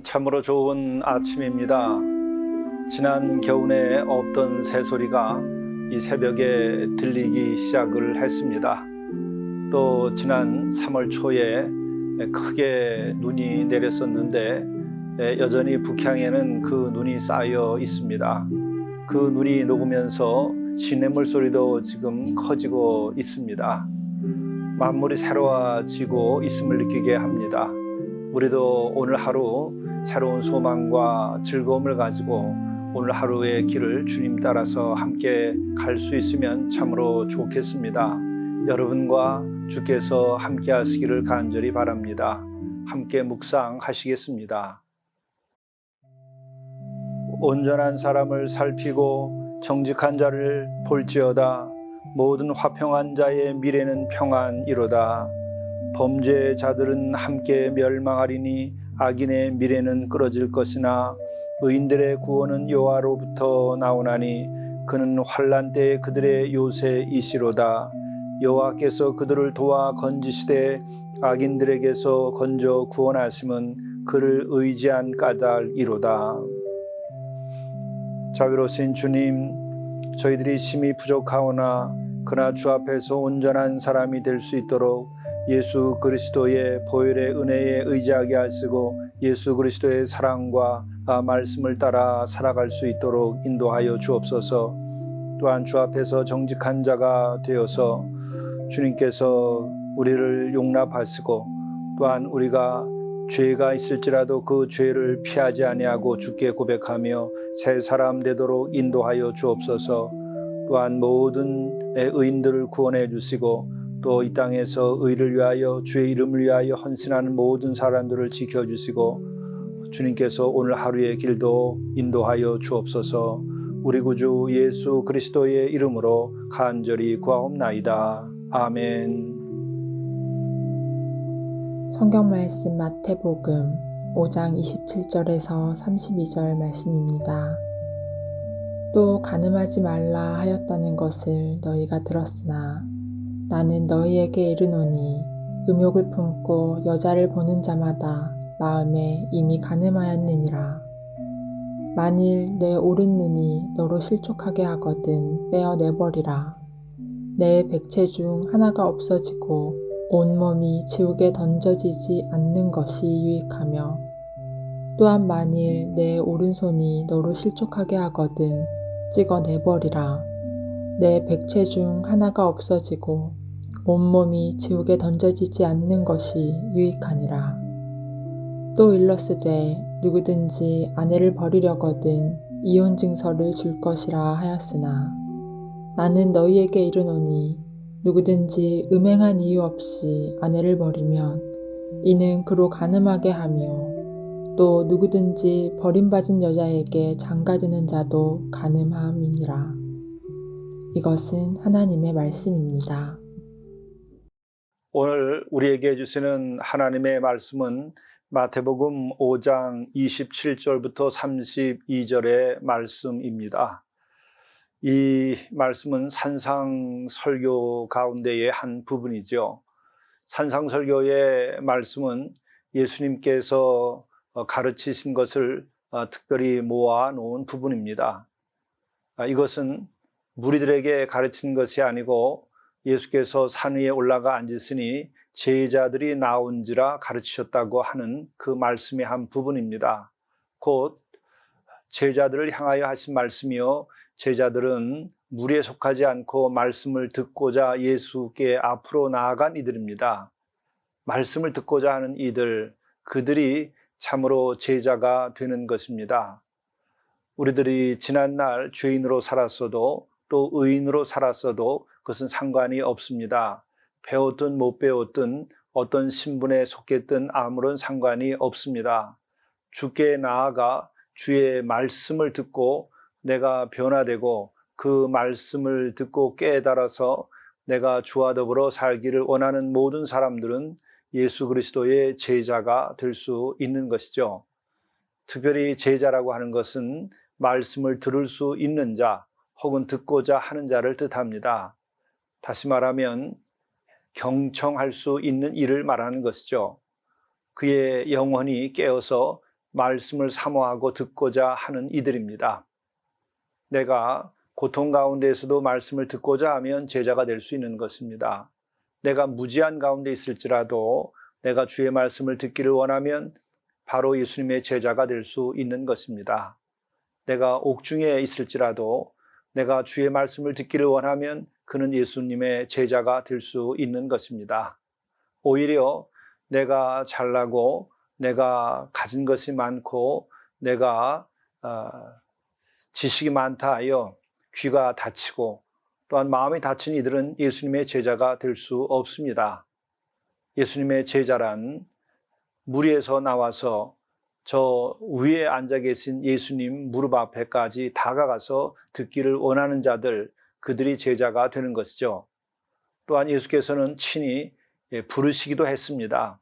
참으로 좋은 아침입니다. 지난 겨울에 없던 새소리가 이 새벽에 들리기 시작을 했습니다. 또 지난 3월 초에 크게 눈이 내렸었는데 여전히 북향에는 그 눈이 쌓여 있습니다. 그 눈이 녹으면서 시냇물 소리도 지금 커지고 있습니다. 만물이 새로워지고 있음을 느끼게 합니다. 우리도 오늘 하루 새로운 소망과 즐거움을 가지고 오늘 하루의 길을 주님 따라서 함께 갈 수 있으면 참으로 좋겠습니다. 여러분과 주께서 함께 하시기를 간절히 바랍니다. 함께 묵상하시겠습니다. 온전한 사람을 살피고 정직한 자를 볼지어다. 모든 화평한 자의 미래는 평안이로다. 범죄자들은 함께 멸망하리니 악인의 미래는 끊어질 것이나 의인들의 구원은 여호와로부터 나오나니 그는 환난 때에 그들의 요새이시로다. 여호와께서 그들을 도와 건지시되 악인들에게서 건져 구원하심은 그를 의지한 까닭이로다. 자비로우신 주님, 저희들이 심히 부족하오나 그러나 주 앞에서 온전한 사람이 될 수 있도록 예수 그리스도의 보혈의 은혜에 의지하게 하시고 예수 그리스도의 사랑과 말씀을 따라 살아갈 수 있도록 인도하여 주옵소서. 또한 주 앞에서 정직한 자가 되어서 주님께서 우리를 용납하시고 또한 우리가 죄가 있을지라도 그 죄를 피하지 아니하고 주께 고백하며 새 사람 되도록 인도하여 주옵소서. 또한 모든 의인들을 구원해 주시고 또 이 땅에서 의를 위하여 주의 이름을 위하여 헌신하는 모든 사람들을 지켜주시고 주님께서 오늘 하루의 길도 인도하여 주옵소서. 우리 구주 예수 그리스도의 이름으로 간절히 구하옵나이다. 아멘. 성경 말씀 마태복음 5장 27절에서 32절 말씀입니다. 또 간음하지 말라 하였다는 것을 너희가 들었으나 나는 너희에게 이르노니 음욕을 품고 여자를 보는 자마다 마음에 이미 간음하였느니라. 만일 내 오른 눈이 너로 실족하게 하거든 빼어내버리라. 내 백체 중 하나가 없어지고 온몸이 지옥에 던져지지 않는 것이 유익하며 또한 만일 내 오른손이 너로 실족하게 하거든 찍어내버리라. 내 백체 중 하나가 없어지고 온몸이 지옥에 던져지지 않는 것이 유익하니라. 또 일러스되 누구든지 아내를 버리려거든 이혼 증서를 줄 것이라 하였으나 나는 너희에게 이르노니 누구든지 음행한 이유 없이 아내를 버리면 이는 그로 간음하게 하며 또 누구든지 버림받은 여자에게 장가드는 자도 간음함이니라. 이것은 하나님의 말씀입니다. 오늘 우리에게 주시는 하나님의 말씀은 마태복음 5장 27절부터 32절의 말씀입니다. 이 말씀은 산상설교 가운데의 한 부분이죠. 산상설교의 말씀은 예수님께서 가르치신 것을 특별히 모아놓은 부분입니다. 이것은 무리들에게 가르친 것이 아니고 예수께서 산 위에 올라가 앉으시니 제자들이 나온지라 가르치셨다고 하는 그 말씀의 한 부분입니다. 곧 제자들을 향하여 하신 말씀이요, 제자들은 무리에 속하지 않고 말씀을 듣고자 예수께 앞으로 나아간 이들입니다. 말씀을 듣고자 하는 이들, 그들이 참으로 제자가 되는 것입니다. 우리들이 지난날 죄인으로 살았어도 또 의인으로 살았어도 그것은 상관이 없습니다. 배웠든 못 배웠든 어떤 신분에 속했든 아무런 상관이 없습니다. 주께 나아가 주의 말씀을 듣고 내가 변화되고 그 말씀을 듣고 깨달아서 내가 주와 더불어 살기를 원하는 모든 사람들은 예수 그리스도의 제자가 될 수 있는 것이죠. 특별히 제자라고 하는 것은 말씀을 들을 수 있는 자 혹은 듣고자 하는 자를 뜻합니다. 다시 말하면 경청할 수 있는 이를 말하는 것이죠. 그의 영혼이 깨어서 말씀을 사모하고 듣고자 하는 이들입니다. 내가 고통 가운데에서도 말씀을 듣고자 하면 제자가 될 수 있는 것입니다. 내가 무지한 가운데 있을지라도 내가 주의 말씀을 듣기를 원하면 바로 예수님의 제자가 될 수 있는 것입니다. 내가 옥중에 있을지라도 내가 주의 말씀을 듣기를 원하면 그는 예수님의 제자가 될 수 있는 것입니다. 오히려 내가 잘나고 내가 가진 것이 많고 내가 지식이 많다 하여 귀가 닫히고 또한 마음이 닫힌 이들은 예수님의 제자가 될 수 없습니다. 예수님의 제자란 무리에서 나와서 저 위에 앉아 계신 예수님 무릎 앞에까지 다가가서 듣기를 원하는 자들, 그들이 제자가 되는 것이죠. 또한 예수께서는 친히 부르시기도 했습니다.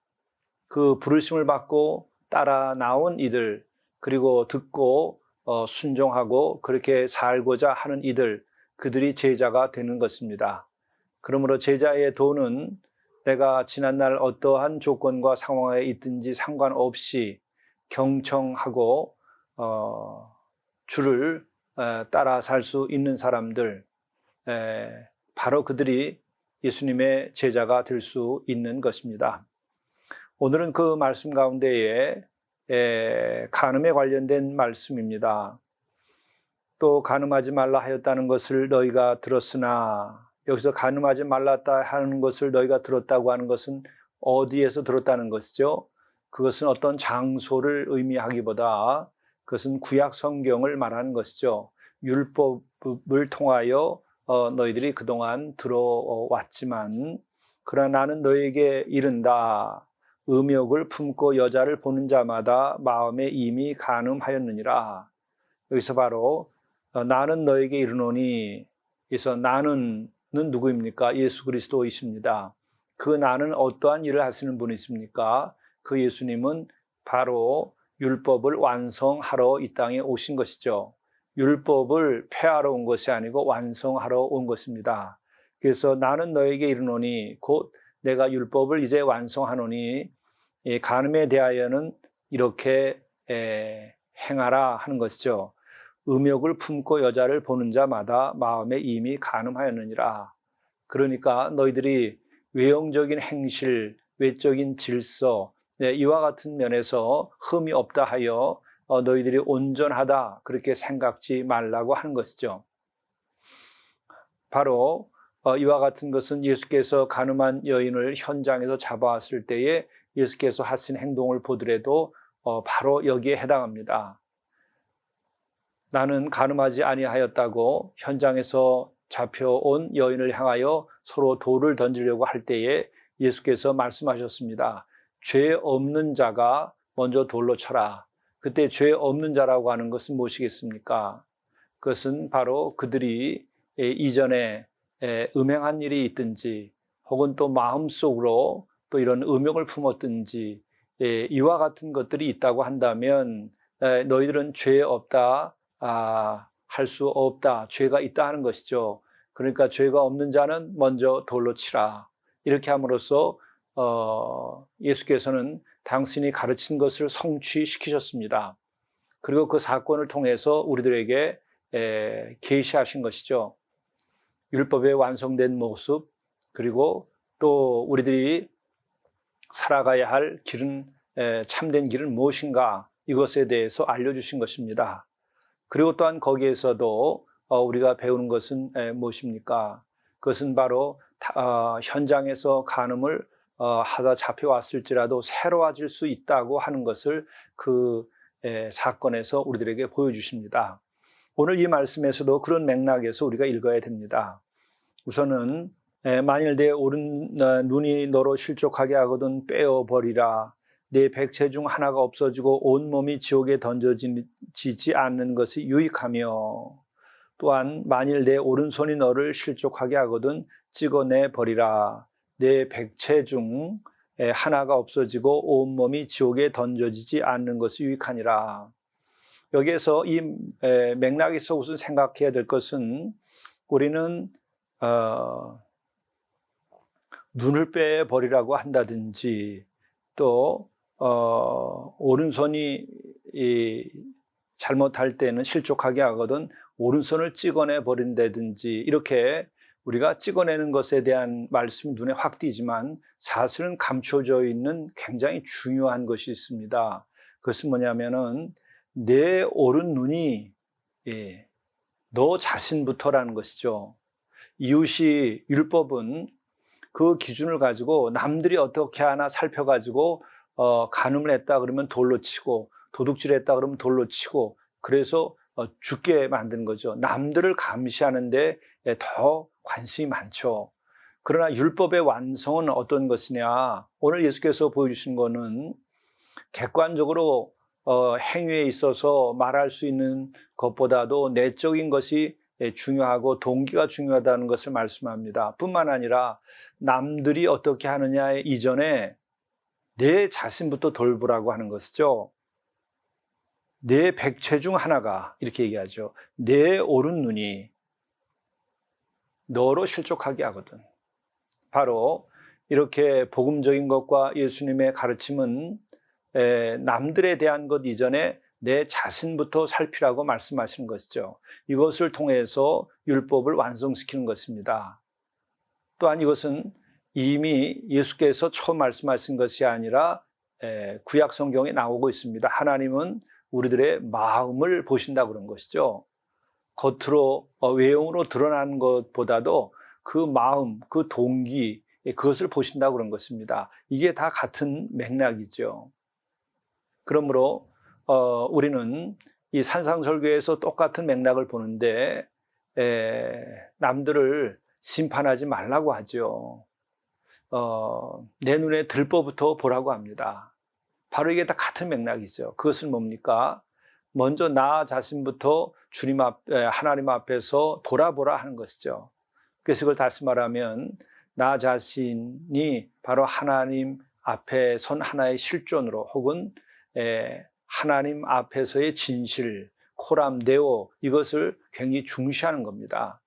그 부르심을 받고 따라 나온 이들, 그리고 듣고 순종하고 그렇게 살고자 하는 이들, 그들이 제자가 되는 것입니다. 그러므로 제자의 도는 내가 지난날 어떠한 조건과 상황에 있든지 상관없이 경청하고 주를 따라 살 수 있는 사람들, 바로 그들이 예수님의 제자가 될 수 있는 것입니다. 오늘은 그 말씀 가운데에 간음에 관련된 말씀입니다. 또 간음하지 말라 하였다는 것을 너희가 들었으나, 여기서 간음하지 말랐다 하는 것을 너희가 들었다고 하는 것은 어디에서 들었다는 것이죠? 그것은 어떤 장소를 의미하기보다 그것은 구약 성경을 말하는 것이죠. 율법을 통하여 너희들이 그동안 들어왔지만 그러나 나는 너희에게 이른다. 음욕을 품고 여자를 보는 자마다 마음에 이미 간음하였느니라. 여기서 바로 나는 너에게 이르노니, 그래서 나는 누구입니까? 예수 그리스도이십니다. 그 나는 어떠한 일을 하시는 분이십니까? 그 예수님은 바로 율법을 완성하러 이 땅에 오신 것이죠. 율법을 폐하러 온 것이 아니고 완성하러 온 것입니다. 그래서 나는 너에게 이르노니, 곧 내가 율법을 이제 완성하노니 이 간음에 대하여는 이렇게 행하라 하는 것이죠. 음욕을 품고 여자를 보는 자마다 마음에 이미 간음하였느니라. 그러니까 너희들이 외형적인 행실, 외적인 질서, 이와 같은 면에서 흠이 없다 하여 너희들이 온전하다 그렇게 생각지 말라고 하는 것이죠. 바로 이와 같은 것은 예수께서 간음한 여인을 현장에서 잡아왔을 때에 예수께서 하신 행동을 보더라도 바로 여기에 해당합니다. 나는 간음하지 아니하였다고 현장에서 잡혀온 여인을 향하여 서로 돌을 던지려고 할 때에 예수께서 말씀하셨습니다. 죄 없는 자가 먼저 돌로 쳐라. 그때 죄 없는 자라고 하는 것은 무엇이겠습니까? 그것은 바로 그들이 이전에 음행한 일이 있든지 혹은 또 마음속으로 또 이런 음욕을 품었든지 이와 같은 것들이 있다고 한다면 너희들은 죄 없다 할 수 없다, 죄가 있다 하는 것이죠. 그러니까 죄가 없는 자는 먼저 돌로 치라. 이렇게 함으로써 예수께서는 당신이 가르친 것을 성취시키셨습니다. 그리고 그 사건을 통해서 우리들에게 계시하신 것이죠. 율법의 완성된 모습, 그리고 또 우리들이 살아가야 할 길은, 참된 길은 무엇인가, 이것에 대해서 알려주신 것입니다. 그리고 또한 거기에서도 우리가 배우는 것은 무엇입니까? 그것은 바로 현장에서 간음을 하다 잡혀왔을지라도 새로워질 수 있다고 하는 것을 그 사건에서 우리들에게 보여주십니다. 오늘 이 말씀에서도 그런 맥락에서 우리가 읽어야 됩니다. 우선은 만일 내 오른 눈이 너로 실족하게 하거든 빼어버리라. 내 백체 중 하나가 없어지고 온몸이 지옥에 던져지지 않는 것이 유익하며, 또한 만일 내 오른손이 너를 실족하게 하거든 찍어내 버리라. 내 백체 중 하나가 없어지고 온몸이 지옥에 던져지지 않는 것이 유익하니라. 여기에서 이 맥락에서 우선 생각해야 될 것은, 우리는 눈을 빼버리라고 한다든지, 또 오른손이 잘못할 때는 실족하게 하거든 오른손을 찍어내 버린다든지, 이렇게 우리가 찍어내는 것에 대한 말씀이 눈에 확 띄지만 사실은 감춰져 있는 굉장히 중요한 것이 있습니다. 그것은 뭐냐면은 내 오른 눈이 너 자신부터라는 것이죠. 이웃이, 율법은 그 기준을 가지고 남들이 어떻게 하나 살펴가지고 간음을 했다 그러면 돌로 치고, 도둑질을 했다 그러면 돌로 치고, 그래서 죽게 만드는 거죠. 남들을 감시하는데 더 관심이 많죠. 그러나 율법의 완성은 어떤 것이냐, 오늘 예수께서 보여주신 거는 객관적으로 행위에 있어서 말할 수 있는 것보다도 내적인 것이 중요하고 동기가 중요하다는 것을 말씀합니다. 뿐만 아니라 남들이 어떻게 하느냐 이전에 내 자신부터 돌보라고 하는 것이죠. 내 백체 중 하나가, 이렇게 얘기하죠. 내 오른 눈이 너로 실족하게 하거든. 바로 이렇게 복음적인 것과 예수님의 가르침은 남들에 대한 것 이전에 내 자신부터 살피라고 말씀하시는 것이죠. 이것을 통해서 율법을 완성시키는 것입니다. 또한 이것은 이미 예수께서 처음 말씀하신 것이 아니라 구약 성경에 나오고 있습니다. 하나님은 우리들의 마음을 보신다고 그런 것이죠. 겉으로 외형으로 드러나는 것보다도 그 마음, 그 동기, 그것을 보신다고 그런 것입니다. 이게 다 같은 맥락이죠. 그러므로 우리는 이 산상설교에서 똑같은 맥락을 보는데 남들을 심판하지 말라고 하죠. 내 눈에 들보부터 보라고 합니다. 바로 이게 다 같은 맥락이죠. 그것은 뭡니까? 먼저 나 자신부터 하나님 앞에서 돌아보라 하는 것이죠. 그래서 그걸 다시 말하면 나 자신이 바로 하나님 앞에 선 하나의 실존으로, 혹은 하나님 앞에서의 진실, 코람데오, 이것을 굉장히 중시하는 겁니다.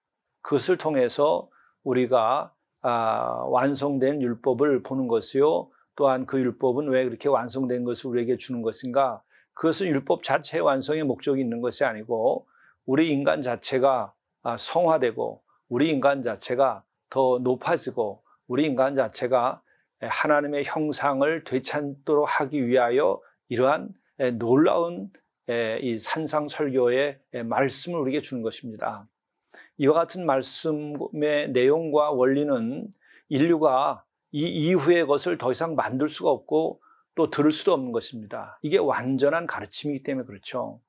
그것을 통해서 우리가 완성된 율법을 보는 것이요, 또한 그 율법은 왜 그렇게 완성된 것을 우리에게 주는 것인가? 그것은 율법 자체의 완성의 목적이 있는 것이 아니고 우리 인간 자체가 성화되고, 우리 인간 자체가 더 높아지고, 우리 인간 자체가 하나님의 형상을 되찾도록 하기 위하여 이러한 놀라운 이 산상설교의 말씀을 우리에게 주는 것입니다. 이와 같은 말씀의 내용과 원리는 인류가 이 이후의 것을 더 이상 만들 수가 없고 또 들을 수도 없는 것입니다. 이게 완전한 가르침이기 때문에 그렇죠.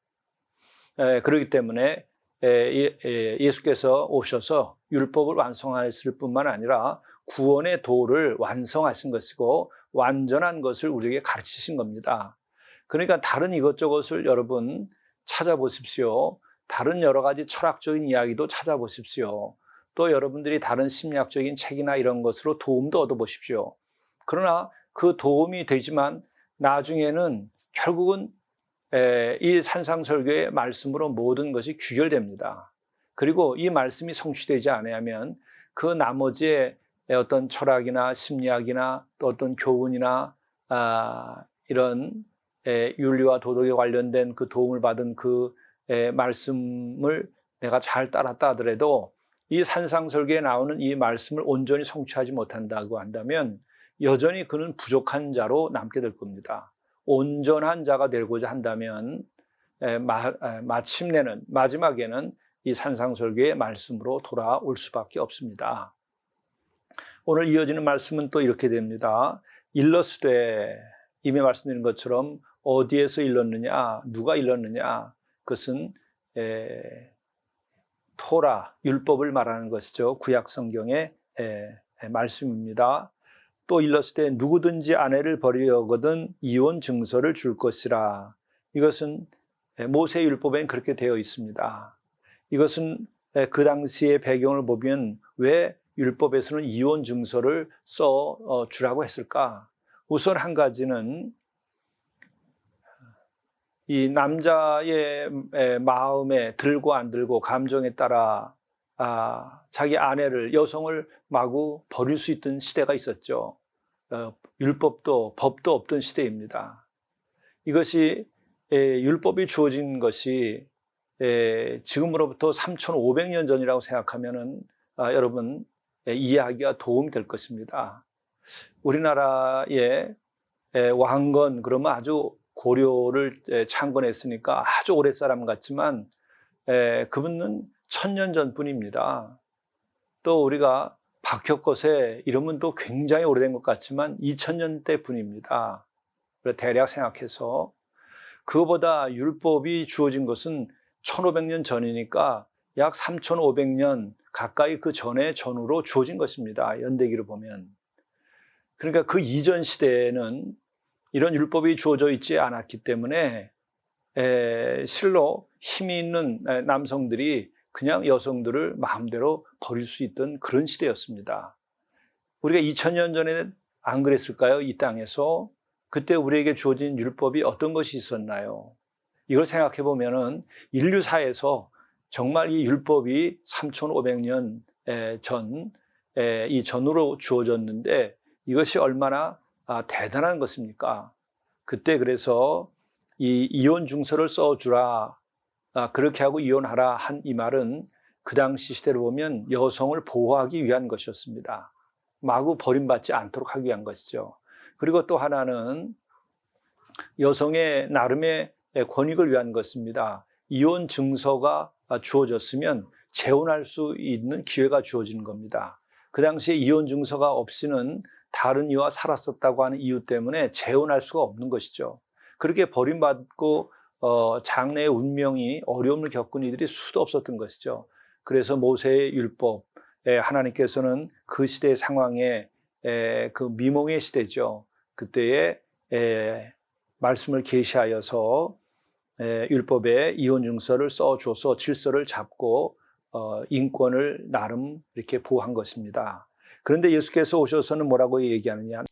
그렇기 때문에 예수께서 오셔서 율법을 완성하셨을 뿐만 아니라 구원의 도를 완성하신 것이고 완전한 것을 우리에게 가르치신 겁니다. 그러니까 다른 이것저것을 여러분 찾아보십시오. 다른 여러 가지 철학적인 이야기도 찾아보십시오. 또 여러분들이 다른 심리학적인 책이나 이런 것으로 도움도 얻어보십시오. 그러나 그 도움이 되지만 나중에는 결국은 이 산상설교의 말씀으로 모든 것이 귀결됩니다. 그리고 이 말씀이 성취되지 않으면 그 나머지의 어떤 철학이나 심리학이나 또 어떤 교훈이나 이런 윤리와 도덕에 관련된 그 도움을 받은 그 말씀을 내가 잘 따랐다 하더라도 이 산상설교에 나오는 이 말씀을 온전히 성취하지 못한다고 한다면 여전히 그는 부족한 자로 남게 될 겁니다. 온전한 자가 되고자 한다면 마침내는, 마지막에는 이 산상설교의 말씀으로 돌아올 수밖에 없습니다. 오늘 이어지는 말씀은 또 이렇게 됩니다. 일렀으되, 이미 말씀드린 것처럼 어디에서 일렀느냐, 누가 일렀느냐, 그것은 토라, 율법을 말하는 것이죠. 구약 성경의 말씀입니다. 또 일렀을 때 누구든지 아내를 버리려거든 이혼 증서를 줄 것이라. 이것은 모세 율법엔 그렇게 되어 있습니다. 이것은 그 당시의 배경을 보면 왜 율법에서는 이혼 증서를 써 주라고 했을까? 우선 한 가지는 이 남자의 마음에 들고 안 들고 감정에 따라 자기 아내를, 여성을 마구 버릴 수 있던 시대가 있었죠. 율법도 법도 없던 시대입니다. 이것이 율법이 주어진 것이 지금으로부터 3,500년 전이라고 생각하면은 여러분 이해하기가 도움이 될 것입니다. 우리나라의 왕건 그러면 아주 고려를 창건했으니까 아주 오래 사람 같지만 그분은 1000년 전뿐입니다. 또 우리가 박혁거세 이러면 또 굉장히 오래된 것 같지만 2000년대 분입니다. 대략 생각해서 그거보다 율법이 주어진 것은 1500년 전이니까 약 3500년 가까이 그 전에 전후로 주어진 것입니다. 연대기로 보면. 그러니까 그 이전 시대에는 이런 율법이 주어져 있지 않았기 때문에 실로 힘이 있는 남성들이 그냥 여성들을 마음대로 버릴 수 있던 그런 시대였습니다. 우리가 2000년 전에 안 그랬을까요? 이 땅에서. 그때 우리에게 주어진 율법이 어떤 것이 있었나요? 이걸 생각해 보면은 인류사에서 정말 이 율법이 3500년 전, 이 전후로 주어졌는데 이것이 얼마나 대단한 것입니까? 그때 그래서 이 이혼 증서를 써주라, 그렇게 하고 이혼하라 한 이 말은 그 당시 시대로 보면 여성을 보호하기 위한 것이었습니다. 마구 버림받지 않도록 하기 위한 것이죠. 그리고 또 하나는 여성의 나름의 권익을 위한 것입니다. 이혼 증서가 주어졌으면 재혼할 수 있는 기회가 주어지는 겁니다. 그 당시에 이혼 증서가 없이는 다른 이와 살았었다고 하는 이유 때문에 재혼할 수가 없는 것이죠. 그렇게 버림받고 장래의 운명이 어려움을 겪은 이들이 수도 없었던 것이죠. 그래서 모세의 율법에 하나님께서는 그 시대의 상황에 그 미몽의 시대죠. 그때에 말씀을 계시하여서 율법에 이혼 증서를 써줘서 질서를 잡고 인권을 나름 이렇게 보호한 것입니다. 그런데 예수께서 오셔서는 뭐라고 얘기하느냐?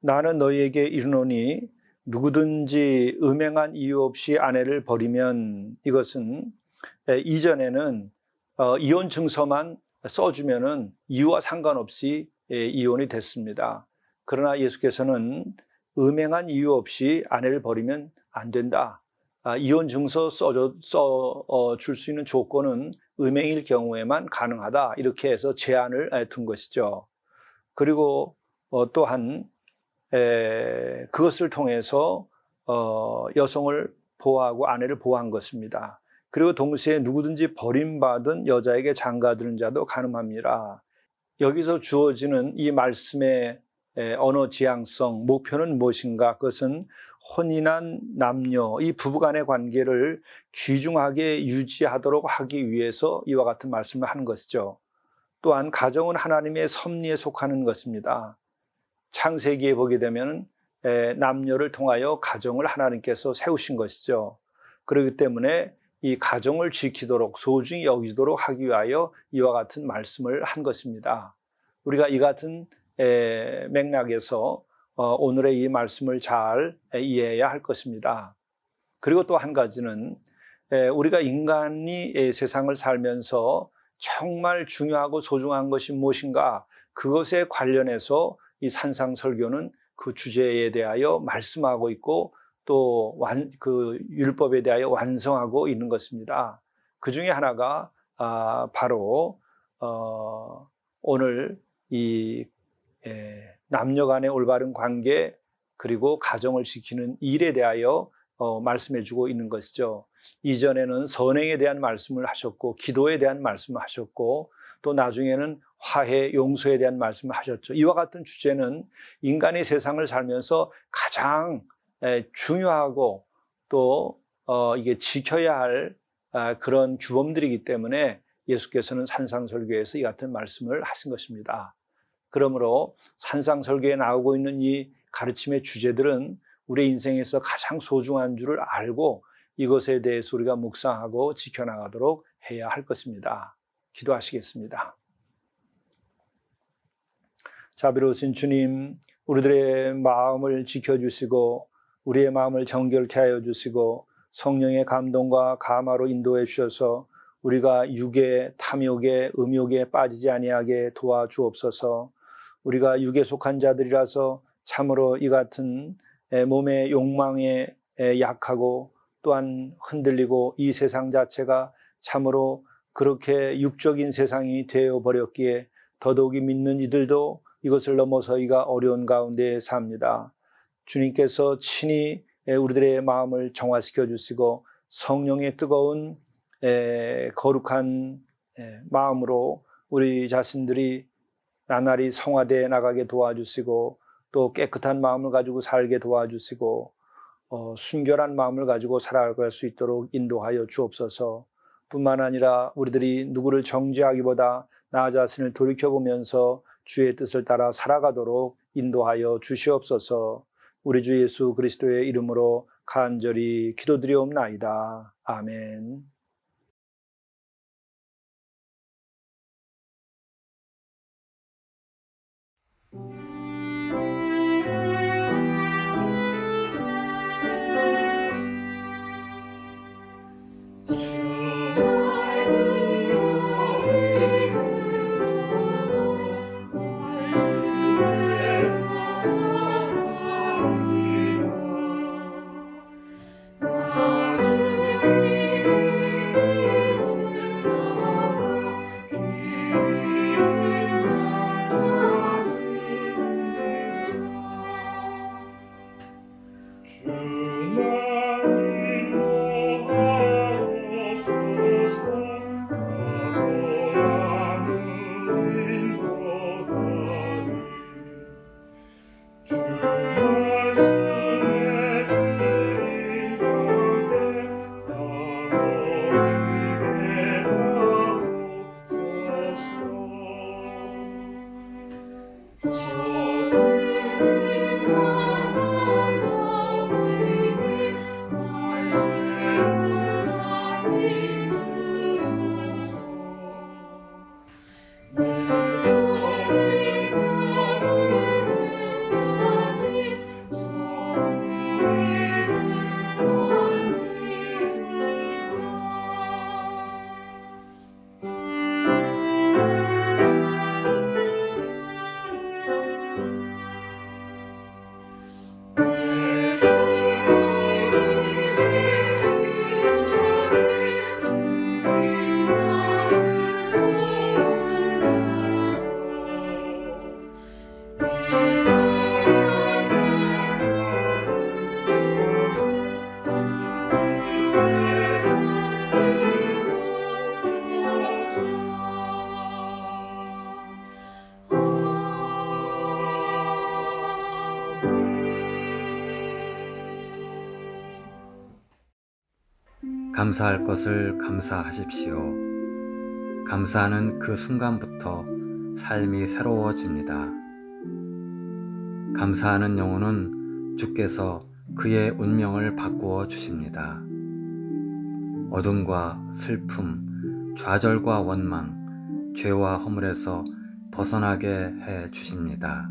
나는 너희에게 이르노니 누구든지 음행한 이유 없이 아내를 버리면, 이것은 이전에는 이혼 증서만 써주면은 이유와 상관없이 이혼이 됐습니다. 그러나 예수께서는 음행한 이유 없이 아내를 버리면 안 된다. 이혼 증서 써줄 수 있는 조건은 음행일 경우에만 가능하다. 이렇게 해서 제한을 둔 것이죠. 그리고 또한 그것을 통해서 여성을 보호하고 아내를 보호한 것입니다. 그리고 동시에 누구든지 버림받은 여자에게 장가드는 자도 가늠함이라. 여기서 주어지는 이 말씀의 언어 지향성, 목표는 무엇인가? 그것은 혼인한 남녀, 이 부부간의 관계를 귀중하게 유지하도록 하기 위해서 이와 같은 말씀을 하는 것이죠. 또한 가정은 하나님의 섭리에 속하는 것입니다. 창세기에 보게 되면 남녀를 통하여 가정을 하나님께서 세우신 것이죠. 그렇기 때문에 이 가정을 지키도록 소중히 여기도록 하기 위하여 이와 같은 말씀을 한 것입니다. 우리가 이 같은 맥락에서 오늘의 이 말씀을 잘 이해해야 할 것입니다. 그리고 또 한 가지는 우리가 인간이 세상을 살면서 정말 중요하고 소중한 것이 무엇인가, 그것에 관련해서 이 산상설교는 그 주제에 대하여 말씀하고 있고 또 그 율법에 대하여 완성하고 있는 것입니다. 그 중에 하나가 바로 오늘 이 남녀 간의 올바른 관계 그리고 가정을 지키는 일에 대하여 말씀해 주고 있는 것이죠. 이전에는 선행에 대한 말씀을 하셨고 기도에 대한 말씀을 하셨고 또 나중에는 화해, 용서에 대한 말씀을 하셨죠. 이와 같은 주제는 인간이 세상을 살면서 가장 중요하고 또 이게 지켜야 할 그런 규범들이기 때문에 예수께서는 산상설교에서 이 같은 말씀을 하신 것입니다. 그러므로 산상설교에 나오고 있는 이 가르침의 주제들은 우리 인생에서 가장 소중한 줄을 알고 이것에 대해서 우리가 묵상하고 지켜나가도록 해야 할 것입니다. 기도하시겠습니다. 자비로우신 주님, 우리들의 마음을 지켜주시고 우리의 마음을 정결케 하여 주시고 성령의 감동과 감화로 인도해 주셔서 우리가 육의 탐욕에 음욕에 빠지지 아니하게 도와주옵소서. 우리가 육에 속한 자들이라서 참으로 이 같은 몸의 욕망에 약하고 또한 흔들리고 이 세상 자체가 참으로 그렇게 육적인 세상이 되어버렸기에 더더욱이 믿는 이들도 이것을 넘어서기가 어려운 가운데 삽니다. 주님께서 친히 우리들의 마음을 정화시켜 주시고 성령의 뜨거운 거룩한 마음으로 우리 자신들이 나날이 성화되어 나가게 도와주시고 또 깨끗한 마음을 가지고 살게 도와주시고 순결한 마음을 가지고 살아갈 수 있도록 인도하여 주옵소서. 뿐만 아니라 우리들이 누구를 정죄하기보다 나 자신을 돌이켜보면서 주의 뜻을 따라 살아가도록 인도하여 주시옵소서. 우리 주 예수 그리스도의 이름으로 간절히 기도드리옵나이다. 아멘. 감사할 것을 감사하십시오. 감사하는 그 순간부터 삶이 새로워집니다. 감사하는 영혼은 주께서 그의 운명을 바꾸어 주십니다. 어둠과 슬픔, 좌절과 원망, 죄와 허물에서 벗어나게 해 주십니다.